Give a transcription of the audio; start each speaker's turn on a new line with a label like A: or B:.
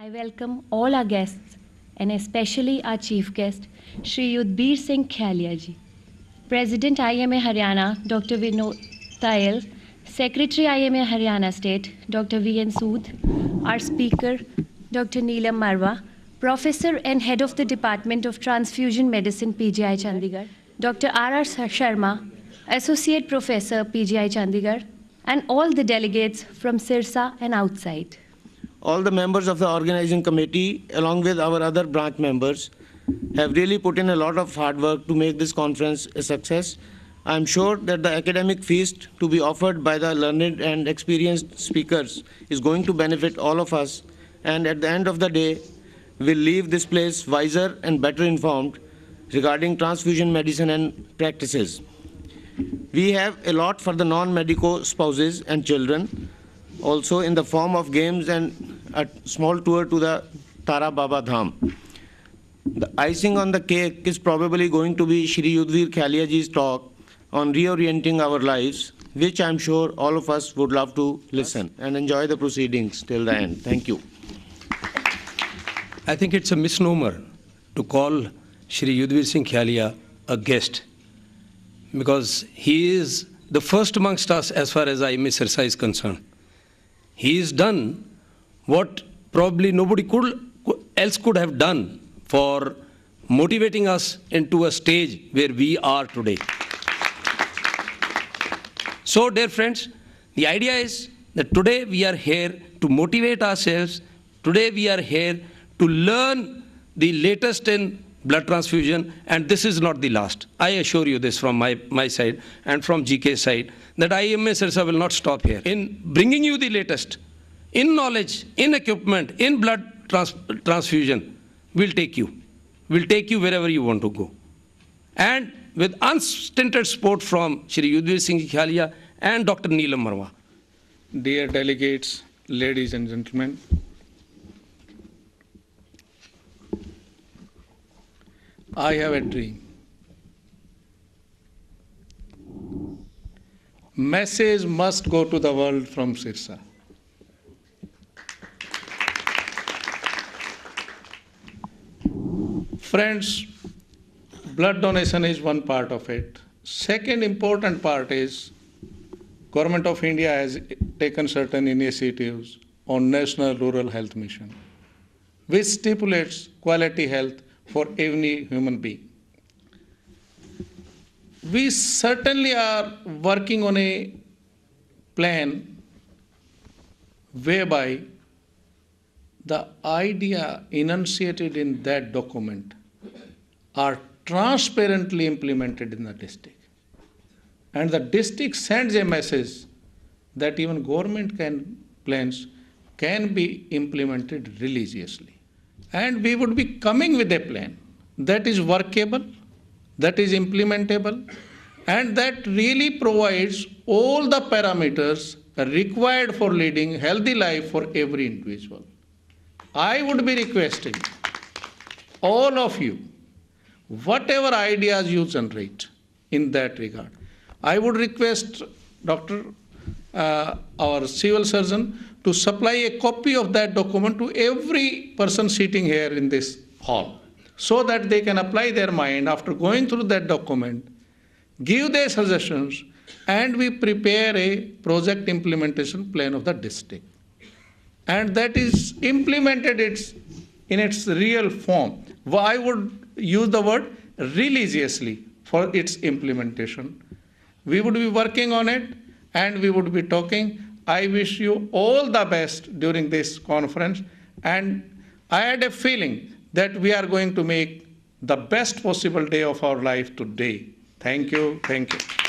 A: I welcome all our guests and especially our chief guest, Shri Yudhbir Singh Khalia ji. President IMA Haryana, Dr. Vinod Tayal, Secretary IMA Haryana State, Dr. V.N. Sood, our speaker, Dr. Neelam Marwa, Professor and Head of the Department of Transfusion Medicine, PGI Chandigarh, Dr. R.R. Sharma, Associate Professor, PGI Chandigarh, and all the delegates from Sirsa and outside.
B: All the members of the organizing committee, along with our other branch members, have really put in a lot of hard work to make this conference a success. I am sure that the academic feast to be offered by the learned and experienced speakers is going to benefit all of us, and at the end of the day, we'll leave this place wiser and better informed regarding transfusion medicine and practices. We have a lot for the non-medico spouses and children, also in the form of games and a small tour to the Tara Baba Dham. The icing on the cake is probably going to be Shri Yudhbir Khalia ji's talk on reorienting our lives, which I'm sure all of us would love to listen and enjoy the proceedings till the end. Thank you.
C: I think it's a misnomer to call Shri Yudhbir Singh Khalia a guest, because he is the first amongst us as far as IMA Sirsa is concerned. He has done what probably nobody else could have done for motivating us into a stage where we are today. So, dear friends, the idea is that today we are here to motivate ourselves. Today we are here to learn the latest in blood transfusion, and this is not the last. I assure you this from my side and from GK's side, that IMA Sirsa will not stop here. In bringing you the latest, in knowledge, in equipment, in blood transfusion, we'll take you. We'll take you wherever you want to go. And with unstinted support from Shri Yudhbir Singh Khalia and Dr. Neelam Marwa.
D: Dear delegates, ladies and gentlemen, I have a dream. Message must go to the world from Sirsa. Friends, blood donation is one part of it. Second important part is Government of India has taken certain initiatives on National Rural Health Mission, which stipulates quality health for every human being. We certainly are working on a plan whereby the idea enunciated in that document are transparently implemented in the district. And the district sends a message that even government plans can be implemented religiously. And we would be coming with a plan that is workable, that is implementable, and that really provides all the parameters required for leading healthy life for every individual. I would be requesting all of you, whatever ideas you generate in that regard, I would request our civil surgeon to supply a copy of that document to every person sitting here in this hall, so that they can apply their mind after going through that document, give their suggestions, and we prepare a project implementation plan of the district. And that is implemented in its real form. I would use the word religiously for its implementation. We would be working on it and we would be talking. I wish you all the best during this conference, and I had a feeling that we are going to make the best possible day of our life today. Thank you. Thank you.